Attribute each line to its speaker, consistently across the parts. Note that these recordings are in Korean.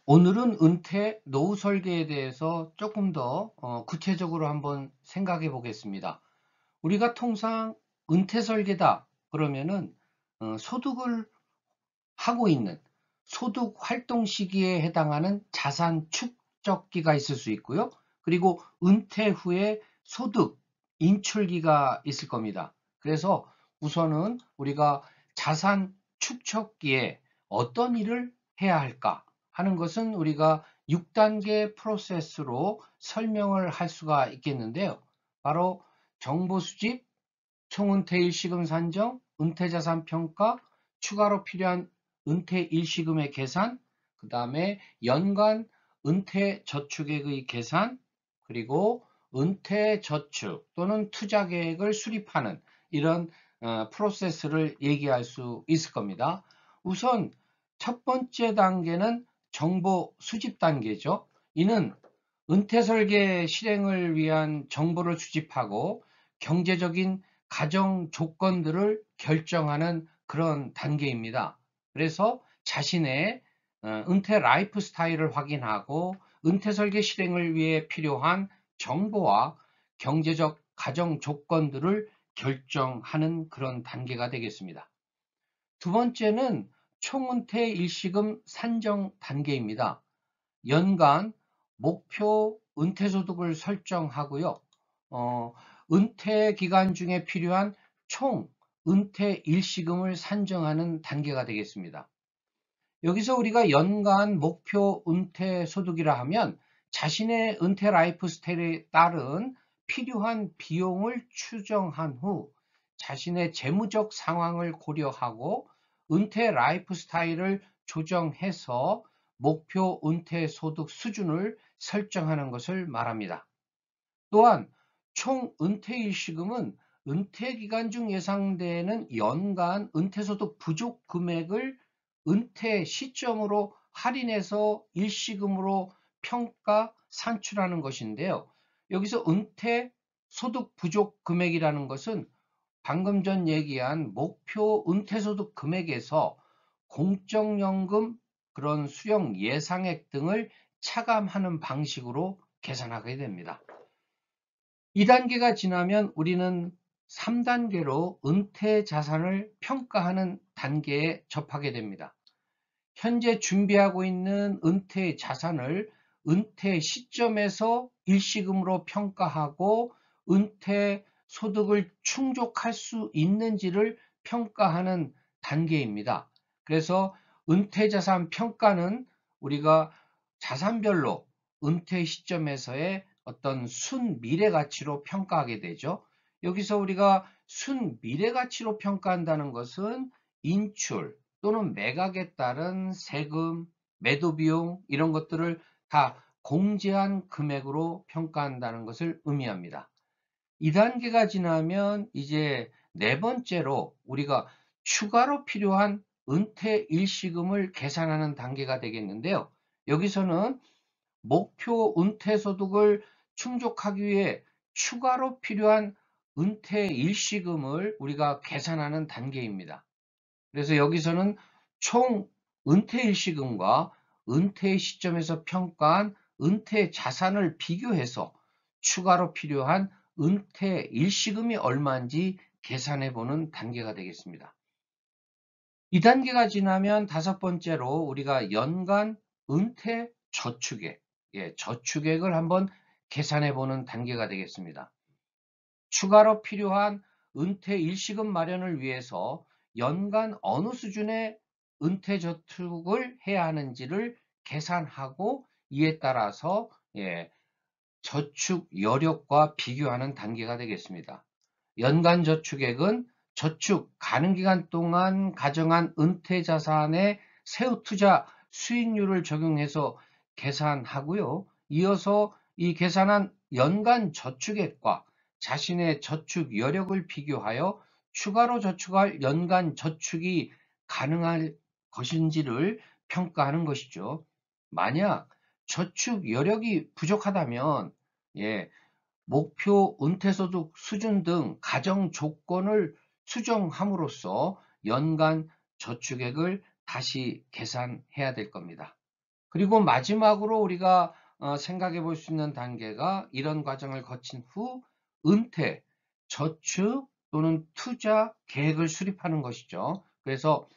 Speaker 1: 오늘은 은퇴 노후 설계에 대해서 조금 더 구체적으로 한번 생각해 보겠습니다. 우리가 통상 은퇴 설계다 그러면은 소득을 하고 있는 소득 활동 시기에 해당하는 자산 축적기가 있을 수 있고요. 그리고 은퇴 후에 소득 인출기가 있을 겁니다. 그래서 우선은 우리가 자산 축적기에 어떤 일을 해야 할까 하는 것은 우리가 6단계 프로세스로 설명을 할 수가 있겠는데요. 바로 정보 수집, 총은퇴 일시금 산정, 은퇴자산 평가, 추가로 필요한 은퇴 일시금의 계산, 그 다음에 연간 은퇴 저축액의 계산, 그리고 은퇴 저축 또는 투자 계획을 수립하는 이런 프로세스를 얘기할 수 있을 겁니다. 우선 첫 번째 단계는 정보 수집 단계죠. 이는 은퇴 설계 실행을 위한 정보를 수집하고 경제적인 가정 조건들을 결정하는 그런 단계입니다. 그래서 자신의 은퇴 라이프 스타일을 확인하고 은퇴 설계 실행을 위해 필요한 정보와 경제적 가정 조건들을 결정하는 그런 단계가 되겠습니다. 두 번째는 총은퇴 일시금 산정 단계입니다. 연간 목표 은퇴소득을 설정하고요. 은퇴 기간 중에 필요한 총 은퇴 일시금을 산정하는 단계가 되겠습니다. 여기서 우리가 연간 목표 은퇴 소득이라 하면 자신의 은퇴 라이프 스타일에 따른 필요한 비용을 추정한 후 자신의 재무적 상황을 고려하고 은퇴 라이프 스타일을 조정해서 목표 은퇴 소득 수준을 설정하는 것을 말합니다. 또한 총 은퇴 일시금은 은퇴 기간 중 예상되는 연간 은퇴소득 부족 금액을 은퇴 시점으로 할인해서 일시금으로 평가 산출하는 것인데요. 여기서 은퇴 소득 부족 금액이라는 것은 방금 전 얘기한 목표 은퇴소득 금액에서 공적연금 그런 수령 예상액 등을 차감하는 방식으로 계산하게 됩니다. 2단계가 지나면 우리는 3단계로 은퇴 자산을 평가하는 단계에 접하게 됩니다. 현재 준비하고 있는 은퇴 자산을 은퇴 시점에서 일시금으로 평가하고 은퇴 소득을 충족할 수 있는지를 평가하는 단계입니다. 그래서 은퇴 자산 평가는 우리가 자산별로 은퇴 시점에서의 어떤 순미래 가치로 평가하게 되죠. 여기서 우리가 순미래 가치로 평가한다는 것은 인출 또는 매각에 따른 세금, 매도 비용 이런 것들을 다 공제한 금액으로 평가한다는 것을 의미합니다. 2단계가 지나면 이제 네 번째로 우리가 추가로 필요한 은퇴 일시금을 계산하는 단계가 되겠는데요. 여기서는 목표 은퇴 소득을 충족하기 위해 추가로 필요한 은퇴 일시금을 우리가 계산하는 단계입니다. 그래서 여기서는 총 은퇴 일시금과 은퇴 시점에서 평가한 은퇴 자산을 비교해서 추가로 필요한 은퇴 일시금이 얼마인지 계산해 보는 단계가 되겠습니다. 이 단계가 지나면 다섯 번째로 우리가 연간 은퇴 저축액, 저축액을 한번 계산해 보는 단계가 되겠습니다. 추가로 필요한 은퇴 일시금 마련을 위해서 연간 어느 수준의 은퇴 저축을 해야 하는지를 계산하고 이에 따라서 저축 여력과 비교하는 단계가 되겠습니다. 연간 저축액은 저축 가능 기간 동안 가정한 은퇴 자산의 세후 투자 수익률을 적용해서 계산하고요. 이어서 이 계산한 연간 저축액과 자신의 저축 여력을 비교하여 추가로 저축할 연간 저축이 가능할 것인지를 평가하는 것이죠. 만약 저축 여력이 부족하다면 목표 은퇴소득 수준 등 가정 조건을 수정함으로써 연간 저축액을 다시 계산해야 될 겁니다. 그리고 마지막으로 우리가 생각해 볼 수 있는 단계가 이런 과정을 거친 후 은퇴, 저축 또는 투자 계획을 수립하는 것이죠. 그래서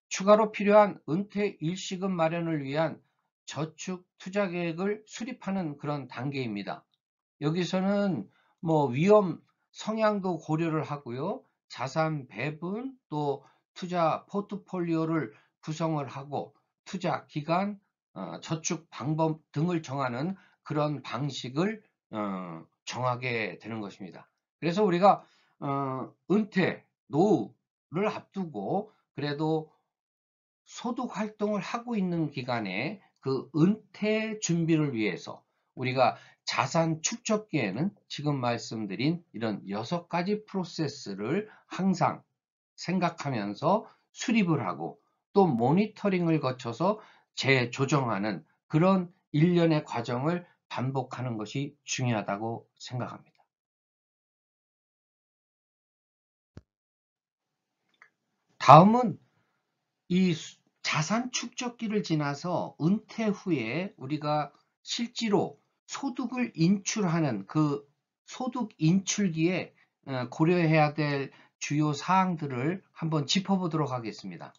Speaker 1: 추가로 필요한 은퇴 일시금 마련을 위한 저축 투자 계획을 수립하는 그런 단계입니다. 여기서는 뭐 위험 성향도 고려를 하고요. 자산 배분 또 투자 포트폴리오를 구성을 하고 투자 기간, 저축 방법 등을 정하는 그런 방식을 정하게 되는 것입니다. 그래서 우리가 은퇴, 노후를 앞두고 그래도 소득 활동을 하고 있는 기간에 그 은퇴 준비를 위해서 우리가 자산 축적기에는 지금 말씀드린 이런 6가지 프로세스를 항상 생각하면서 수립을 하고 또 모니터링을 거쳐서 재조정하는 그런 일련의 과정을 반복하는 것이 중요하다고 생각합니다. 다음은 이 자산 축적기를 지나서 은퇴 후에 우리가 실제로 소득을 인출하는 그 소득 인출기에 고려해야 될 주요 사항들을 한번 짚어보도록 하겠습니다.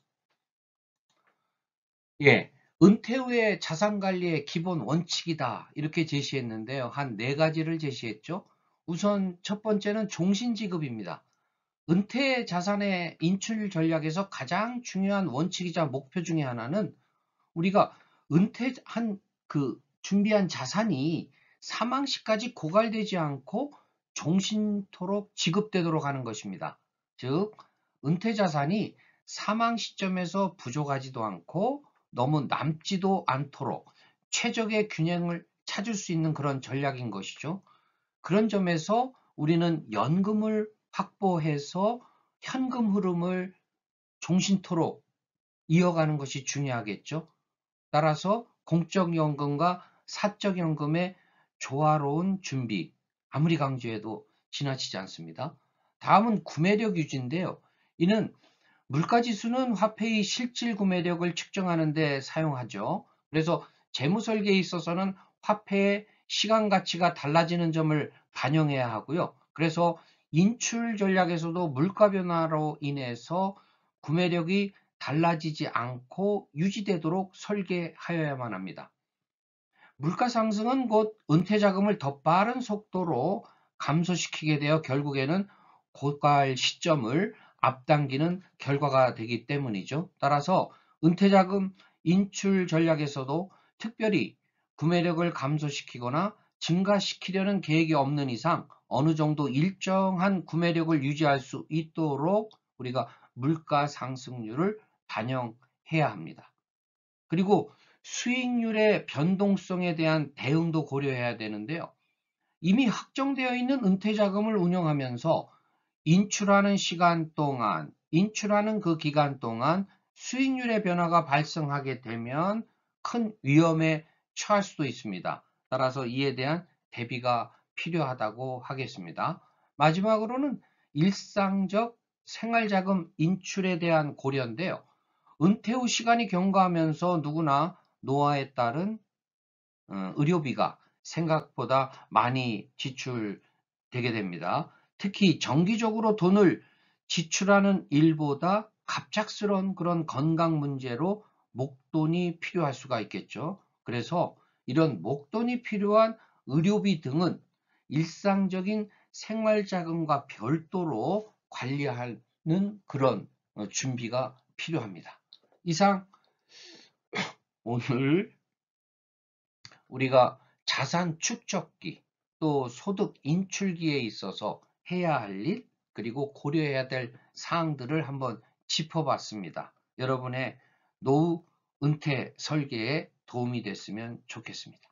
Speaker 1: 예, 은퇴 후에 자산 관리의 기본 원칙이다 이렇게 제시했는데요. 한 4가지를 제시했죠. 우선 첫 번째는 종신지급입니다. 은퇴 자산의 인출 전략에서 가장 중요한 원칙이자 목표 중에 하나는 우리가 은퇴한 그 준비한 자산이 사망 시까지 고갈되지 않고 종신토록 지급되도록 하는 것입니다. 즉, 은퇴 자산이 사망 시점에서 부족하지도 않고 너무 남지도 않도록 최적의 균형을 찾을 수 있는 그런 전략인 것이죠. 그런 점에서 우리는 연금을 확보해서 현금 흐름을 종신토록 이어가는 것이 중요하겠죠. 따라서 공적연금과 사적연금의 조화로운 준비, 아무리 강조해도 지나치지 않습니다. 다음은 구매력 유지인데요. 이는 물가지수는 화폐의 실질 구매력을 측정하는 데 사용하죠. 그래서 재무설계에 있어서는 화폐의 시간 가치가 달라지는 점을 반영해야 하고요. 그래서 인출 전략에서도 물가 변화로 인해서 구매력이 달라지지 않고 유지되도록 설계하여야만 합니다. 물가 상승은 곧 은퇴 자금을 더 빠른 속도로 감소시키게 되어 결국에는 고갈 시점을 앞당기는 결과가 되기 때문이죠. 따라서 은퇴 자금 인출 전략에서도 특별히 구매력을 감소시키거나 증가시키려는 계획이 없는 이상 어느 정도 일정한 구매력을 유지할 수 있도록 우리가 물가 상승률을 반영해야 합니다. 그리고 수익률의 변동성에 대한 대응도 고려해야 되는데요. 이미 확정되어 있는 은퇴 자금을 운영하면서 인출하는 그 기간 동안 수익률의 변화가 발생하게 되면 큰 위험에 처할 수도 있습니다. 따라서 이에 대한 대비가 필요하다고 하겠습니다. 마지막으로는 일상적 생활자금 인출에 대한 고려인데요. 은퇴 후 시간이 경과하면서 누구나 노화에 따른 의료비가 생각보다 많이 지출되게 됩니다. 특히 정기적으로 돈을 지출하는 일보다 갑작스러운 그런 건강 문제로 목돈이 필요할 수가 있겠죠. 그래서 이런 목돈이 필요한 의료비 등은 일상적인 생활자금과 별도로 관리하는 그런 준비가 필요합니다. 이상 오늘 우리가 자산 축적기 또 소득 인출기에 있어서 해야 할 일, 그리고 고려해야 될 사항들을 한번 짚어봤습니다. 여러분의 노후 은퇴 설계에 도움이 됐으면 좋겠습니다.